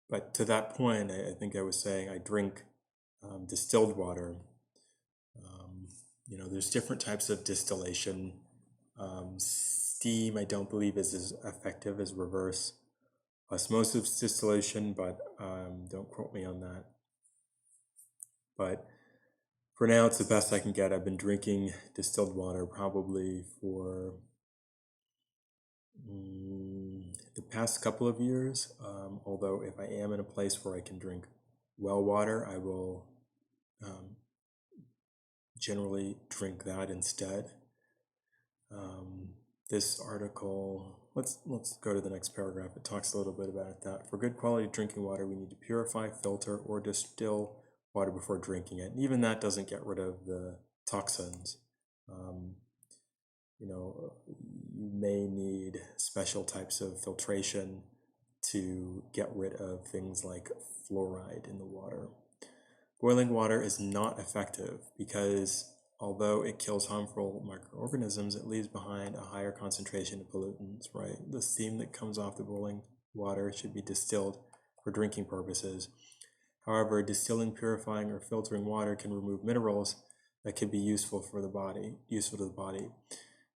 But to that point, I think I was saying I drink distilled water. There's different types of distillation. Steam, I don't believe, is as effective as reverse osmosis distillation, but don't quote me on that. But for now, it's the best I can get. I've been drinking distilled water probably for the past couple of years. Although if I am in a place where I can drink well water, I will generally drink that instead. This article, let's go to the next paragraph. It talks a little bit about that. For good quality drinking water, we need to purify, filter, or distill water before drinking it. And even that doesn't get rid of the toxins. You may need special types of filtration to get rid of things like fluoride in the water. Boiling water is not effective because although it kills harmful microorganisms, it leaves behind a higher concentration of pollutants, right? The steam that comes off the boiling water should be distilled for drinking purposes. However, distilling, purifying, or filtering water can remove minerals that can be useful to the body.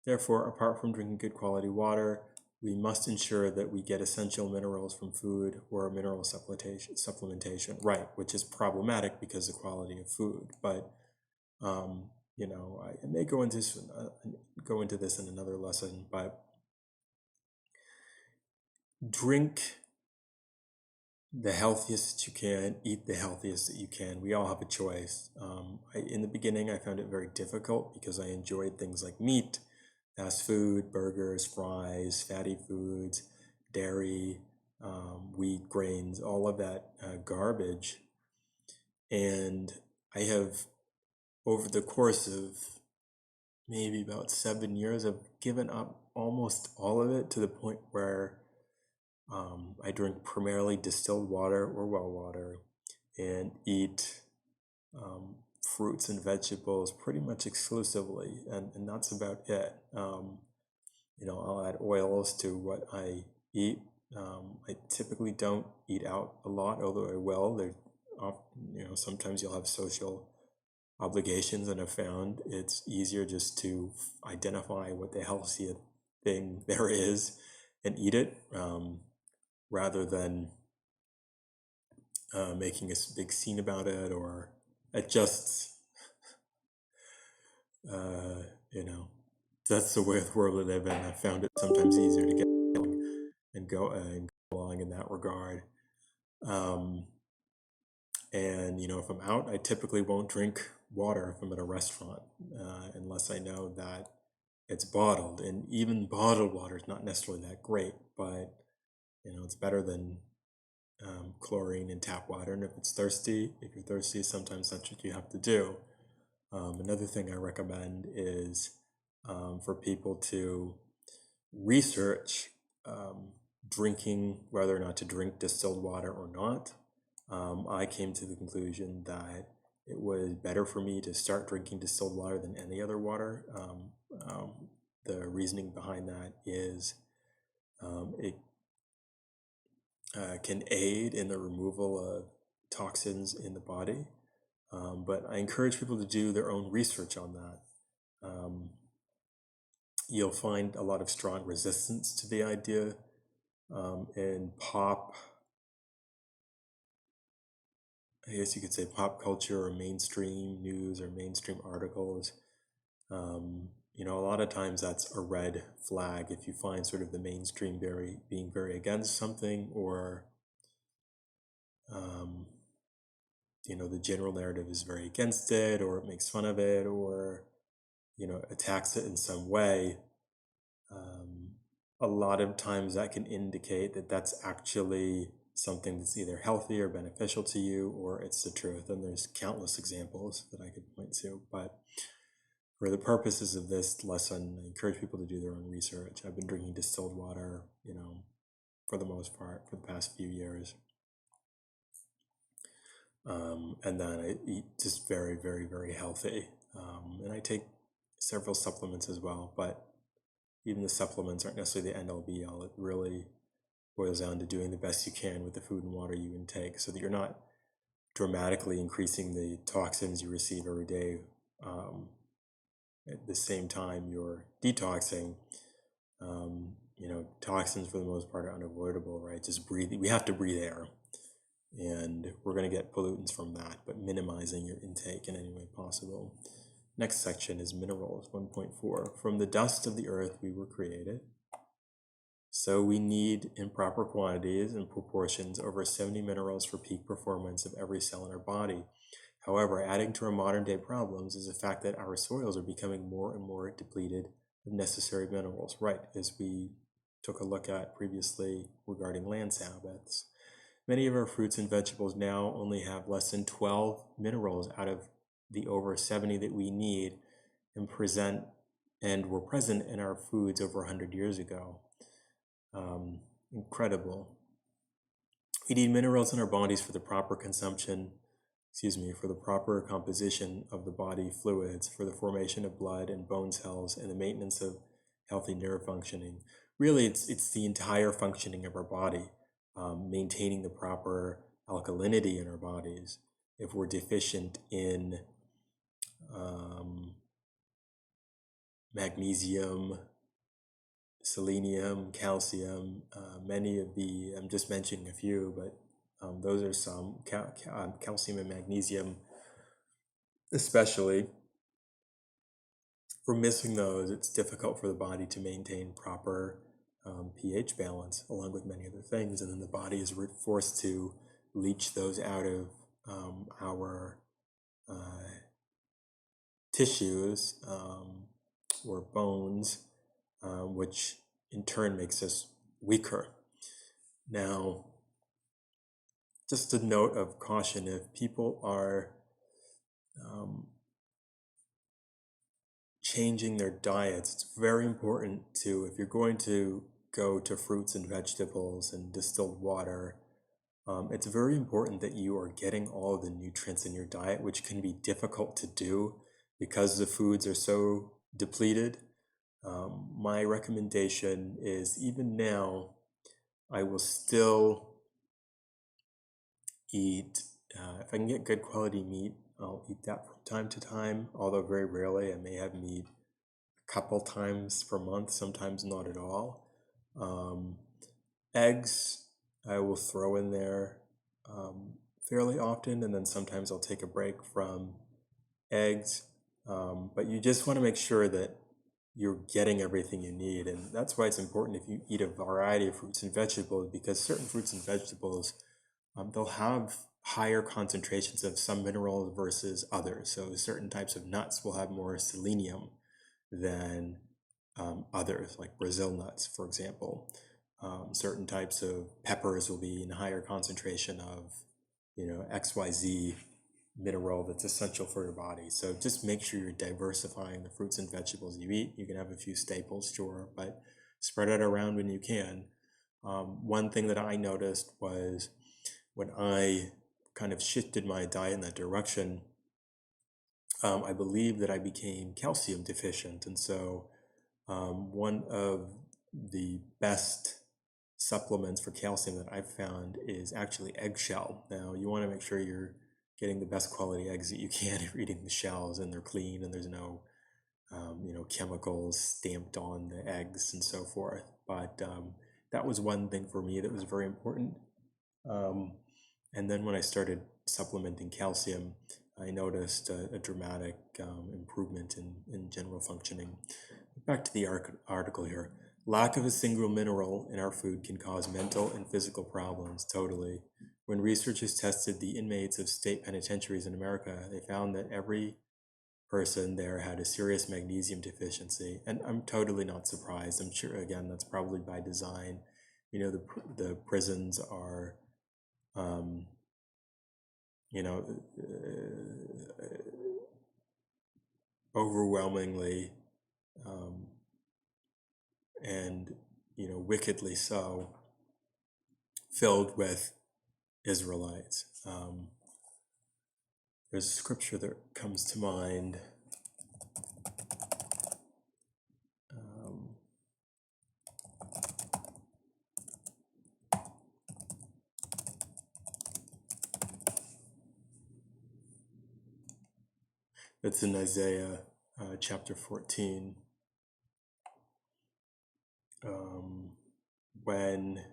Therefore, apart from drinking good quality water, we must ensure that we get essential minerals from food or mineral supplementation, right? Which is problematic because of the quality of food. But I may go into this in another lesson. But drink the healthiest that you can, eat the healthiest that you can. We all have a choice. In the beginning, I found it very difficult because I enjoyed things like meat, fast food, burgers, fries, fatty foods, dairy, wheat, grains, all of that garbage. And I have, over the course of maybe about 7 years, I've given up almost all of it to the point where I drink primarily distilled water or well water and eat fruits and vegetables pretty much exclusively, and that's about it. I'll add oils to what I eat. I typically don't eat out a lot, although I will. Sometimes you'll have social obligations, and I've found it's easier just to identify what the healthiest thing there is and eat it, rather than making a big scene about it, or it just, that's the way of the world we live in. I found it sometimes easier to get along and go along in that regard. And if I'm out, I typically won't drink water if I'm at a restaurant, unless I know that it's bottled. And even bottled water is not necessarily that great, but it's better than chlorine in tap water. And if you're thirsty, sometimes that's what you have to do. Another thing I recommend is for people to research drinking, whether or not to drink distilled water or not. I came to the conclusion that it was better for me to start drinking distilled water than any other water. The reasoning behind that is it can aid in the removal of toxins in the body. But I encourage people to do their own research on that. You'll find a lot of strong resistance to the idea in I guess you could say pop culture or mainstream news or mainstream articles. A lot of times that's a red flag if you find sort of the mainstream being very against something, or the general narrative is very against it, or it makes fun of it, or attacks it in some way. A lot of times that can indicate that that's actually something that's either healthy or beneficial to you, or it's the truth. And there's countless examples that I could point to. But for the purposes of this lesson, I encourage people to do their own research. I've been drinking distilled water, for the most part, for the past few years. And then I eat just very, very, very healthy. And I take several supplements as well, but even the supplements aren't necessarily the end-all be-all. It really boils down to doing the best you can with the food and water you intake so that you're not dramatically increasing the toxins you receive every day. At the same time you're detoxing. Toxins for the most part are unavoidable, right? Just breathing, we have to breathe air, and we're going to get pollutants from that, but minimizing your intake in any way possible. Next section is minerals, 1.4. From the dust of the earth we were created, so we need in proper quantities and proportions over 70 minerals for peak performance of every cell in our body. However, adding to our modern day problems is the fact that our soils are becoming more and more depleted of necessary minerals, right, as we took a look at previously regarding land Sabbaths. Many of our fruits and vegetables now only have less than 12 minerals out of the over 70 that we need and were present in our foods over 100 years ago. Incredible. We need minerals in our bodies for the proper for the proper composition of the body fluids, for the formation of blood and bone cells, and the maintenance of healthy nerve functioning. Really, it's the entire functioning of our body, maintaining the proper alkalinity in our bodies. If we're deficient in magnesium, selenium, calcium, I'm just mentioning a few, but those are some, calcium and magnesium especially. If we're missing those, it's difficult for the body to maintain proper pH balance, along with many other things, and then the body is forced to leach those out of our tissues or bones, which in turn makes us weaker. Now, just a note of caution: if people are changing their diets, it's very important to, if you're going to go to fruits and vegetables and distilled water, it's very important that you are getting all of the nutrients in your diet, which can be difficult to do because the foods are so depleted. My recommendation is, even now, I will still eat, if I can get good quality meat, I'll eat that from time to time, although very rarely. I may have meat a couple times per month, sometimes not at all. Eggs, I will throw in there fairly often, and then sometimes I'll take a break from eggs. But you just want to make sure that you're getting everything you need, and that's why it's important if you eat a variety of fruits and vegetables, because certain fruits and vegetables, they'll have higher concentrations of some minerals versus others. So certain types of nuts will have more selenium than others, like Brazil nuts, for example. Certain types of peppers will be in higher concentration of, XYZ mineral that's essential for your body. So just make sure you're diversifying the fruits and vegetables you eat. You can have a few staples, sure, but spread it around when you can. One thing that I noticed was when I kind of shifted my diet in that direction, I believe that I became calcium deficient. And so one of the best supplements for calcium that I've found is actually eggshell. Now, you want to make sure you're getting the best quality eggs that you can if you're eating the shells and they're clean and there's no chemicals stamped on the eggs and so forth. But that was one thing for me that was very important. And then when I started supplementing calcium, I noticed a dramatic improvement in general functioning. Back to the article here. Lack of a single mineral in our food can cause mental and physical problems, totally. When researchers tested the inmates of state penitentiaries in America, they found that every person there had a serious magnesium deficiency. And I'm totally not surprised. I'm sure, again, that's probably by design. The prisons are overwhelmingly and wickedly so filled with Israelites. There's a scripture that comes to mind. It's in Isaiah chapter 14. When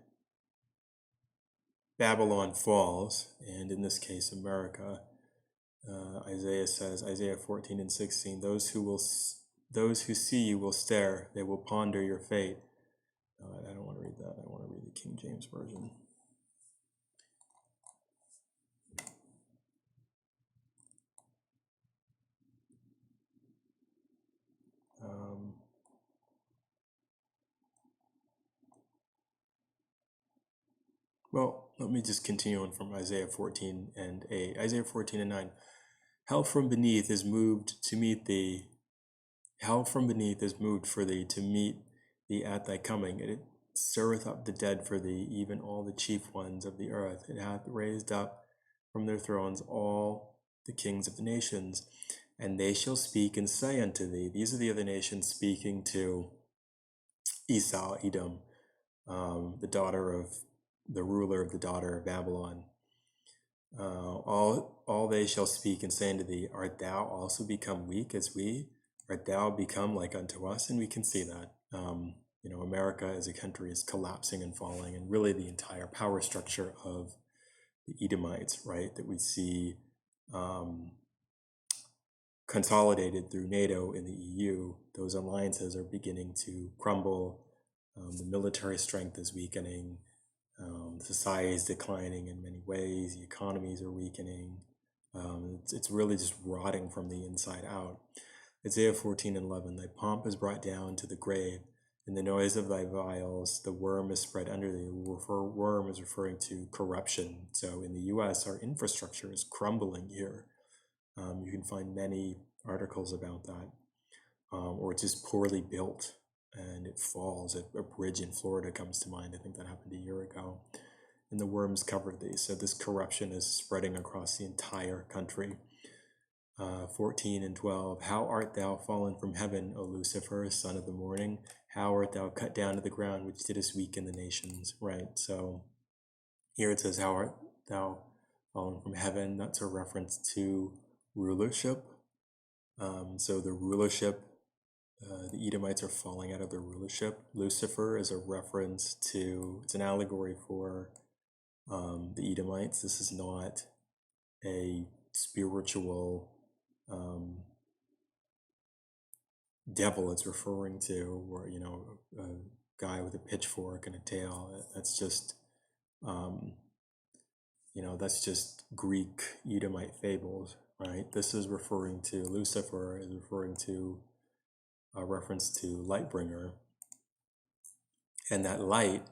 Babylon falls, and in this case America, Isaiah says, Isaiah 14 and 16, those who see you will stare, they will ponder your fate. I don't want to read that. I want to read the King James Version. Well, let me just continue on from Isaiah 14 and 8. Isaiah 14 and 9. Hell from beneath is moved to meet thee. Hell from beneath is moved for thee to meet thee at thy coming. It stirreth up the dead for thee, even all the chief ones of the earth. It hath raised up from their thrones all the kings of the nations. And they shall speak and say unto thee, these are the other nations speaking to Esau, Edom, the ruler of the daughter of Babylon. All they shall speak and say unto thee, art thou also become weak as we? Art thou become like unto us? And we can see that. America as a country is collapsing and falling, and really the entire power structure of the Edomites, right, that we see consolidated through NATO and the EU. Those alliances are beginning to crumble. The military strength is weakening. Society is declining in many ways. The economies are weakening. It's really just rotting from the inside out. Isaiah 14 and 11, thy pomp is brought down to the grave, and the noise of thy vials, the worm is spread under thee. Worm is referring to corruption. So in the U.S., our infrastructure is crumbling here. You can find many articles about that, or it's just poorly built and it falls. A bridge in Florida comes to mind. I think that happened a year ago. And the worms covered these. So this corruption is spreading across the entire country. 14 and 12, how art thou fallen from heaven, O Lucifer, son of the morning? How art thou cut down to the ground, which didst weaken the nations? Right, so here it says, how art thou fallen from heaven? That's a reference to rulership. So the rulership, the Edomites are falling out of their rulership. Lucifer is a reference to, it's an allegory for the Edomites. This is not a spiritual devil it's referring to, or a guy with a pitchfork and a tail. That's just that's just Greek Edomite fables, right? This is referring to Lucifer, is referring to a reference to Lightbringer, and that light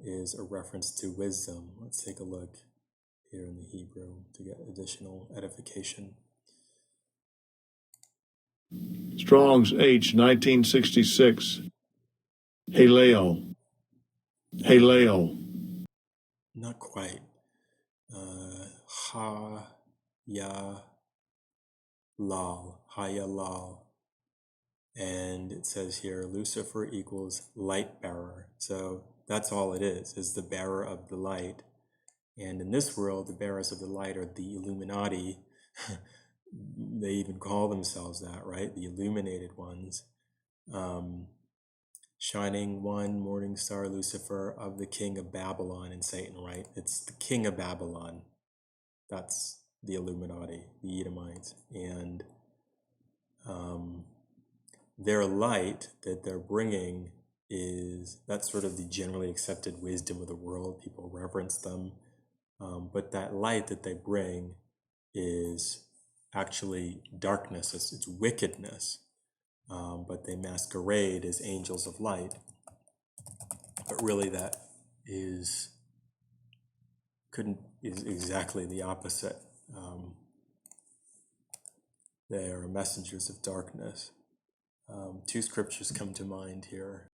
is a reference to wisdom. Let's take a look here in the Hebrew to get additional edification. Strong's H 1966. Haleo. Not quite. Hayalal. And it says here, Lucifer equals light bearer. So that's all it is the bearer of the light. And in this world, the bearers of the light are the Illuminati. They even call themselves that, right? The illuminated ones. Shining one, morning star, Lucifer, of the king of Babylon, and Satan, right? It's the king of Babylon. That's the Illuminati, the Edomites. And their light that they're bringing that's sort of the generally accepted wisdom of the world. People reverence them. But that light that they bring is actually darkness, it's wickedness. But they masquerade as angels of light. But really that is exactly the opposite. They are messengers of darkness. Two scriptures come to mind here.